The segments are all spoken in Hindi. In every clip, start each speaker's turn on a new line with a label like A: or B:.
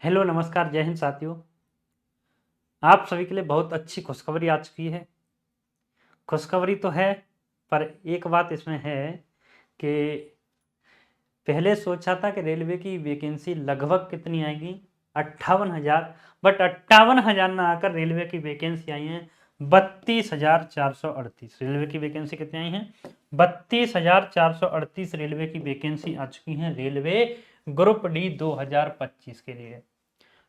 A: हेलो नमस्कार जय हिंद साथियों। आप सभी के लिए बहुत अच्छी खुशखबरी आ चुकी है। खुशखबरी तो है, पर एक बात इसमें है कि पहले सोचा था कि रेलवे की वैकेंसी लगभग कितनी आएगी 58,000, बट 58,000 ना आकर रेलवे की वैकेंसी आई है 32,438। रेलवे की वैकेंसी कितनी आई है 32,438 रेलवे की वैकेंसी आ चुकी है रेलवे ग्रुप डी 2025 के लिए।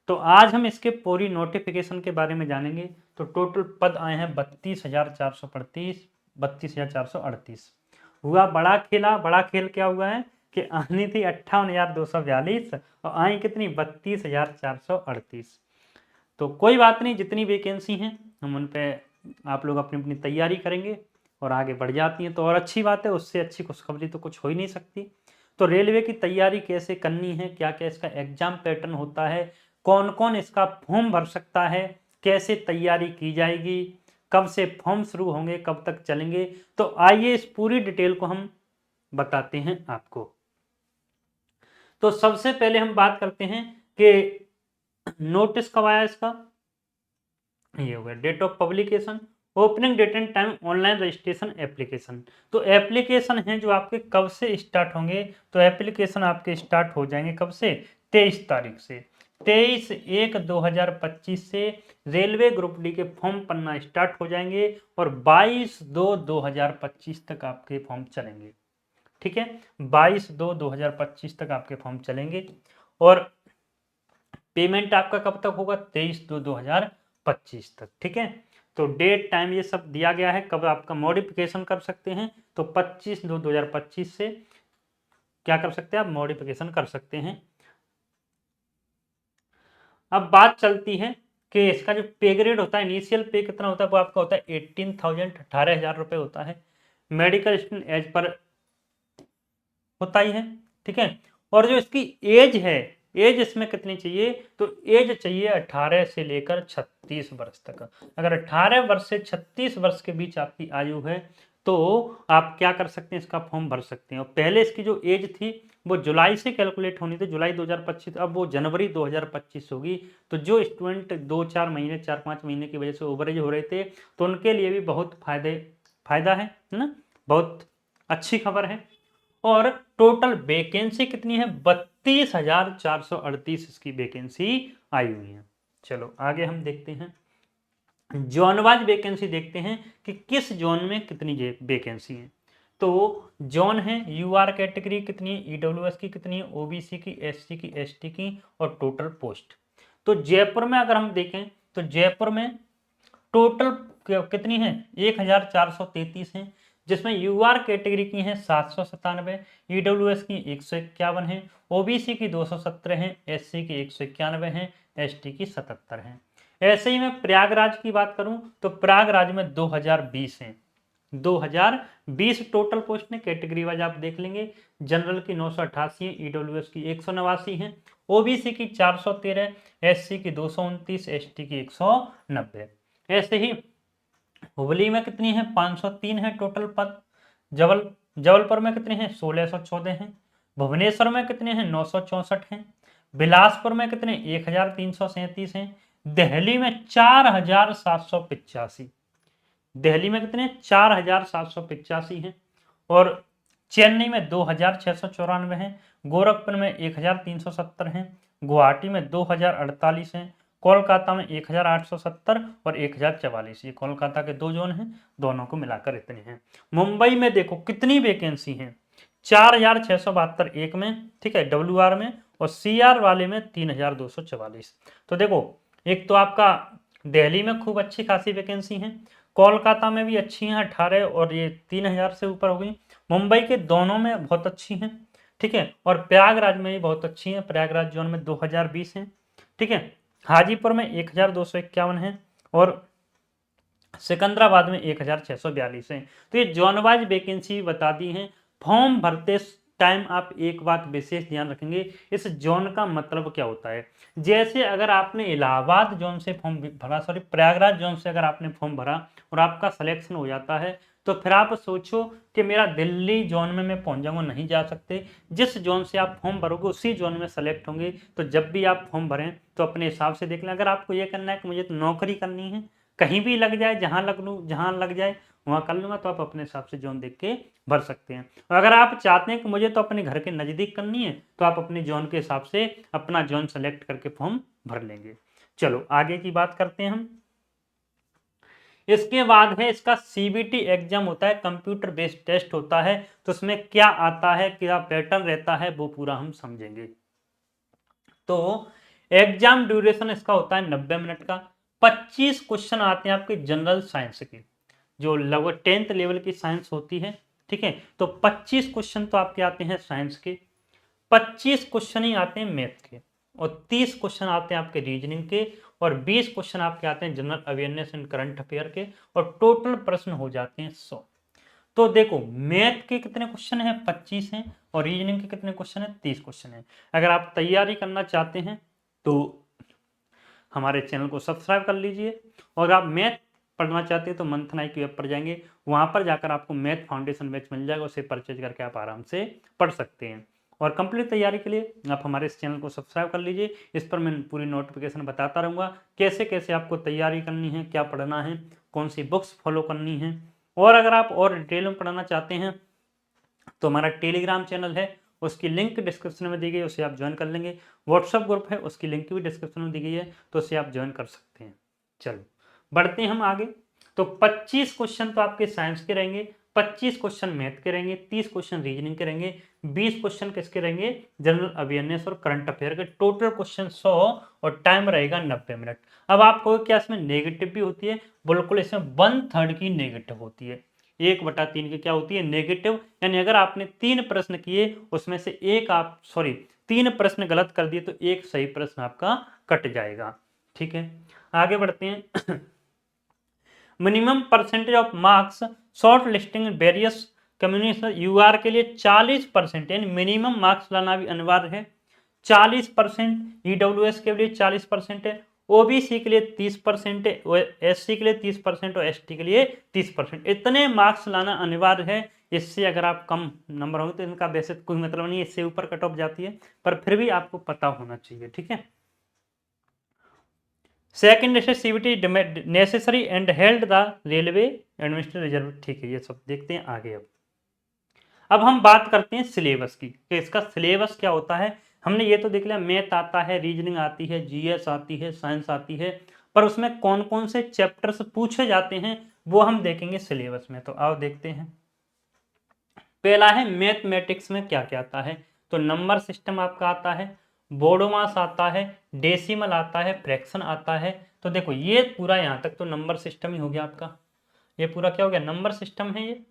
A: तो आज हम इसके पूरी नोटिफिकेशन के बारे में जानेंगे। तो टोटल पद आए हैं 32,438। हुआ बड़ा खेला। बड़ा खेल क्या हुआ है कि आनी थी 58,242 और आई कितनी 32,438। तो कोई बात नहीं, जितनी वैकेंसी हैं हम उन पे आप लोग अपनी अपनी तैयारी करेंगे और आगे बढ़ जाती हैं तो और अच्छी बात है। उससे अच्छी खुशखबरी तो कुछ हो ही नहीं सकती। तो रेलवे की तैयारी कैसे करनी है, क्या क्या इसका एग्जाम पैटर्न होता है, कौन कौन इसका फॉर्म भर सकता है, कैसे तैयारी की जाएगी, कब से फॉर्म शुरू होंगे, कब तक चलेंगे, तो आइए इस पूरी डिटेल को हम बताते हैं आपको। तो सबसे पहले हम बात करते हैं कि नोटिस कब आया इसका। ये हो गया date of publication, opening date and time, online registration application. तो एप्लीकेशन है जो आपके कब से स्टार्ट होंगे, तो एप्लीकेशन आपके स्टार्ट हो जाएंगे कब से 23 तारीख से। 23/1/2025 से रेलवे ग्रुप डी के फॉर्म पन्ना स्टार्ट हो जाएंगे और 22/2/2025 तक आपके फॉर्म चलेंगे। ठीक है, 22/2/2025 तक आपके फॉर्म चलेंगे और पेमेंट आपका कब तक होगा 23/2/2025 तक। ठीक है, तो डेट टाइम ये सब दिया गया है, कब आपका मॉडिफिकेशन कर सकते हैं। तो 25/2/2025 से क्या कर सकते हैं आप, मॉडिफिकेशन कर सकते हैं। अब बात चलती है कि इसका जो पे ग्रेड होता है, इनिशियल पे कितना होता है, वो आपका होता है 18,000, 18,000 रुपए होता है। मेडिकल स्टूडेंट एज पर होता ही है। ठीक है, और जो इसकी एज है, एज इसमें कितनी चाहिए, तो एज चाहिए 18 से लेकर 36 वर्ष तक। अगर 18 वर्ष से 36 वर्ष के बीच आपकी आयु है तो आप क्या कर सकते हैं, इसका फॉर्म भर सकते हैं। और पहले इसकी जो एज थी वो जुलाई से कैलकुलेट होनी थी, जुलाई 2025, अब वो जनवरी 2025 होगी। तो जो स्टूडेंट 2-4 महीने 4-5 महीने की वजह से ओवरेज हो रहे थे तो उनके लिए भी बहुत फायदा है ना, बहुत अच्छी खबर है। और टोटल वैकेंसी कितनी है 32,438 इसकी वैकेंसी आई हुई है। चलो आगे हम देखते हैं, जोन वाइज वैकेंसी देखते हैं कि किस जोन में कितनी वैकेंसी है। तो जोन है यूआर कैटेगरी कितनी है, ईडब्ल्यूएस की कितनी है, ओबीसी की, एससी की, एसटी की और टोटल पोस्ट। तो जयपुर में अगर हम देखें तो जयपुर में टोटल कितनी है 1,433 है, जिसमें यूआर कैटेगरी की है 797, ईडब्ल्यूएस की 151 है, ओबीसी की 217 है, एससी की 191 है, एसटी की 77 है। ऐसे ही मैं प्रयागराज की बात करूं तो प्रयागराज में 2020 है, 2020 टोटल पोस्ट में। कैटेगरी वाइज आप देख लेंगे, जनरल की 988 है, ईडब्ल्यूएस की 189 है, ओबीसी की 413, एससी की 229, एसटी की 190। ऐसे ही हुबली में कितनी है 503 है टोटल पद। जबलपुर में कितने हैं 1614 हैं। भुवनेश्वर में कितने हैं 964 हैं। बिलासपुर में कितने 1,337 हैं। दिल्ली में 4,785, दिल्ली में कितने 4,785 हैं। और चेन्नई में 2,694 हैं। गोरखपुर में 1,370 हैं। गुवाहाटी में 2,048 हैं। कोलकाता में 1,870 और 1,044। ये कोलकाता के दो जोन हैं, दोनों को मिलाकर इतने हैं। मुंबई में देखो कितनी वैकेंसी हैं, 4,672 एक में, ठीक है, डब्ल्यूआर में, और सीआर वाले में 3,244। तो देखो एक तो आपका दिल्ली में खूब अच्छी खासी वैकेंसी है, कोलकाता में भी अच्छी हैं 18 और ये 3,000 से ऊपर हो गई। मुंबई के दोनों में बहुत अच्छी हैं। ठीक है, और प्रयागराज में भी बहुत अच्छी हैं, प्रयागराज जोन में 2,020 हैं। ठीक है, हाजीपुर में 1,251 है और सिकंदराबाद में 1,642 है। तो ये जोन वाइज वैकेंसी बता दी है। फॉर्म भरते टाइम आप एक बात विशेष ध्यान रखेंगे, इस जोन का मतलब क्या होता है। जैसे अगर आपने इलाहाबाद जोन से फॉर्म भरा, सॉरी प्रयागराज जोन से अगर आपने फॉर्म भरा और आपका सिलेक्शन हो जाता है तो फिर आप सोचो कि मेरा दिल्ली जोन में मैं पहुंच जाऊंगा, नहीं जा सकते। जिस जोन से आप फॉर्म भरोगे उसी जोन में सेलेक्ट होंगे। तो जब भी आप फॉर्म भरें तो अपने हिसाब से देख लें। अगर आपको ये करना है कि मुझे तो नौकरी करनी है, कहीं भी लग जाए, जहां लग लूँ, जहां लग जाए वहां कर लूंगा, तो आप अपने हिसाब से जोन देख के भर सकते हैं। और अगर आप चाहते हैं कि मुझे तो अपने घर के नज़दीक करनी है, तो आप अपने जोन के हिसाब से अपना जोन सेलेक्ट करके फॉर्म भर लेंगे। चलो आगे की बात करते हैं हम। इसके बाद है इसका सीबीटी एग्जाम होता है, कंप्यूटर बेस्ड टेस्ट होता है। तो उसमें क्या आता है, क्या पैटर्न रहता है, वो पूरा हम समझेंगे। तो एग्जाम ड्यूरेशन इसका होता है 90 मिनट का। 25 क्वेश्चन आते हैं आपके जनरल साइंस के, जो लगभग 10th लेवल की साइंस होती है। ठीक है, तो 25 क्वेश्चन तो आपके आते हैं साइंस के, 25 क्वेश्चन ही आते हैं मैथ के, और 30 क्वेश्चन आते हैं आपके रीजनिंग के, और 20 क्वेश्चन आपके आते हैं general awareness and current affair के, और टोटल प्रश्न हो जाते हैं 100। तो देखो मैथ के कितने क्वेश्चन हैं, 25 हैं, और रीजनिंग के कितने क्वेश्चन हैं, 30 क्वेश्चन हैं। अगर आप तैयारी करना चाहते हैं तो हमारे चैनल को सब्सक्राइब कर लीजिए, और आप मैथ पढ़ना चाहते हैं तो मंथन आई की वेब पर जाएंगे, वहां पर जाकर आपको मैथ फाउंडेशन बैच मिल जाएगा, उसे परचेज करके आप आराम से पढ़ सकते हैं। और कंप्लीट तैयारी के लिए आप हमारे इस चैनल को सब्सक्राइब कर लीजिए। इस पर मैं पूरी नोटिफिकेशन बताता रहूँगा, कैसे कैसे आपको तैयारी करनी है, क्या पढ़ना है, कौन सी बुक्स फॉलो करनी है। और अगर आप और डिटेल में पढ़ना चाहते हैं तो हमारा टेलीग्राम चैनल है, उसकी लिंक डिस्क्रिप्शन में दी गई है, उसे आप ज्वाइन कर लेंगे। व्हाट्सएप ग्रुप है, उसकी लिंक भी डिस्क्रिप्शन में दी गई है, तो उसे आप ज्वाइन कर सकते हैं। चलो बढ़ते हैं हम आगे। तो 25 क्वेश्चन तो आपके साइंस के रहेंगे, 25 क्वेश्चन मैथ के रहेंगे, 30 क्वेश्चन रीजनिंग के रहेंगे, 20 क्वेश्चन किसके रहेंगे, जनरल अवेयरनेस और करंट अफेयर के। टोटल क्वेश्चन 100 और टाइम रहेगा 90 मिनट। अब आपको क्या इसमें नेगेटिव भी होती है, बिल्कुल इसमें 1/3 की नेगेटिव होती है। 1/3 की क्या होती है, नेगेटिव। यानी अगर आपने 3 प्रश्न किए उसमें से एक आप 3 प्रश्न गलत कर दिए तो एक सही प्रश्न आपका कट जाएगा। ठीक है, आगे बढ़ते हैं। Minimum percentage of marks shortlisting various communication UR के लिए 40%, यानी मिनिमम मार्क्स लाना भी अनिवार्य है। 40% ईडब्ल्यूएस के लिए 40% है, ओबीसी के लिए 30% है, एससी के लिए 30% और एसटी के लिए 30%। इतने मार्क्स लाना अनिवार्य है। इससे अगर आप कम नंबर होंगे तो इनका वैसे कोई मतलब नहीं है, इससे ऊपर कट ऑफ जाती है, पर फिर भी आपको पता होना चाहिए। ठीक है, सेकंड है CBT necessary and held the railway administrative reserve. ठीक है, ये सब देखते हैं आगे। अब हम बात करते हैं सिलेबस की, कि इसका सिलेबस क्या होता है। हमने ये तो देख लिया, मैथ आता है, रीजनिंग आती है, जीएस आती है, साइंस आती है, पर उसमें कौन कौन से चैप्टर्स पूछे जाते हैं वो हम देखेंगे सिलेबस में। तो आओ देखते हैं। पहला है मैथमेटिक्स में क्या क्या आता है। तो नंबर सिस्टम आपका आता है, बोडोमास आता है, डेसिमल आता है, फ्रैक्शन आता है। तो देखो ये पूरा यहाँ तक तो नंबर सिस्टम ही हो गया आपका, ये पूरा क्या हो गया, नंबर सिस्टम है ये।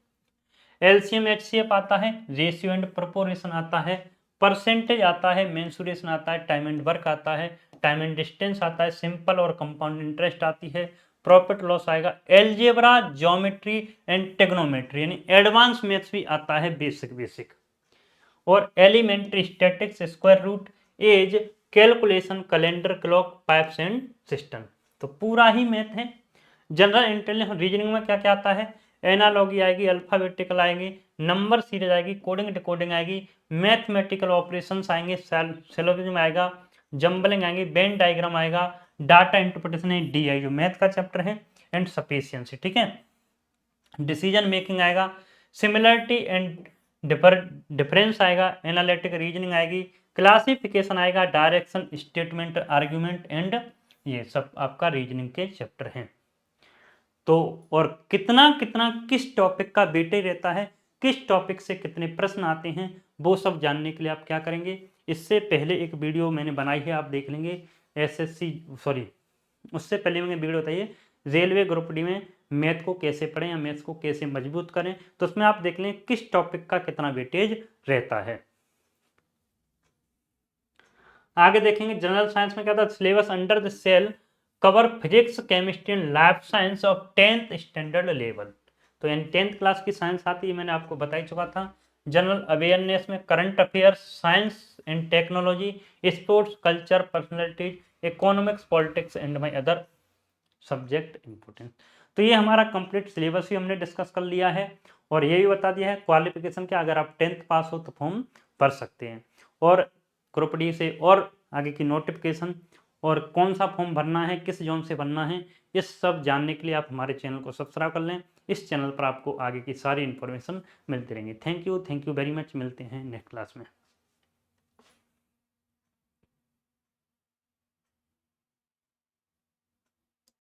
A: एलसीएम एचसीएफ आता है, रेशियो एंड प्रोपोर्शन आता है, परसेंटेज आता है, मेंसुरेशन आता है, टाइम एंड वर्क आता है, टाइम एंड डिस्टेंस आता है, सिंपल और कंपाउंड इंटरेस्ट आती है, प्रॉफिट लॉस आएगा, एलजेब्रा, ज्योमेट्री एंड टेक्नोमेट्री यानी एडवांस मैथ्स भी आता है, बेसिक बेसिक, और elementary statistics, square root, age, calculation, calendar, clock, pipes and cistern. तो पूरा ही मैथ है। जनरल इंटेलिजेंस रीजनिंग में क्या क्या आता है, एनालॉगी आएगी, अल्फाबेटिकल आएंगे, नंबर सीरीज आएगी, कोडिंग डिकोडिंग आएगी, मैथमेटिकल ऑपरेशंस आएंगे, सिलोजिज्म आएगा, जंबलिंग आएंगे, वेन डायग्राम आएगा, डाटा इंटरप्रिटेशन डी आई जो मैथ का चैप्टर है, एंड सफिशिएंसी। ठीक है, डिसीजन मेकिंग आएगा, सिमिलरिटी एंड डिफरेंस आएगा, एनालिटिक रीजनिंग आएगी, क्लासिफिकेशन आएगा, डायरेक्शन, स्टेटमेंट, आर्ग्यूमेंट एंड ये सब आपका रीजनिंग के चैप्टर हैं। तो और कितना कितना किस टॉपिक का वेटेज रहता है, किस टॉपिक से कितने प्रश्न आते हैं, वो सब जानने के लिए आप क्या करेंगे, इससे पहले एक वीडियो मैंने बनाई है, आप देख लेंगे। एसएससी उससे पहले मैंने वीडियो बताइए रेलवे ग्रुप डी में मैथ को कैसे पढ़ें या मैथ्स को कैसे मजबूत करें, तो उसमें आप देख लें किस टॉपिक का कितना वेटेज रहता है। आगे देखेंगे जनरल साइंस में क्या था, syllabus under the shall cover physics, chemistry and life science of 10th standard level. तो यानी 10th क्लास की साइंस आती है, मैंने आपको बता ही चुका था। जनरल अवेयरनेस में current affairs, science and technology, sports, culture, personalities, economics, politics and my other subject important. तो ये हमारा कंप्लीट सिलेबस भी हमने डिस्कस कर लिया है और ये भी बता दिया है क्वालिफिकेशन क्या, अगर आप 10th पास हो तो फॉर्म भर सकते हैं। और ग्रुप डी से और आगे की नोटिफिकेशन और कौन सा फॉर्म भरना है, किस जोन से भरना है, इस सब जानने के लिए आप हमारे चैनल को सब्सक्राइब कर लें। इस चैनल पर आपको आगे की सारी इन्फॉर्मेशन मिलती रहेंगी। Thank you very much. मिलते हैं नेक्स्ट क्लास में।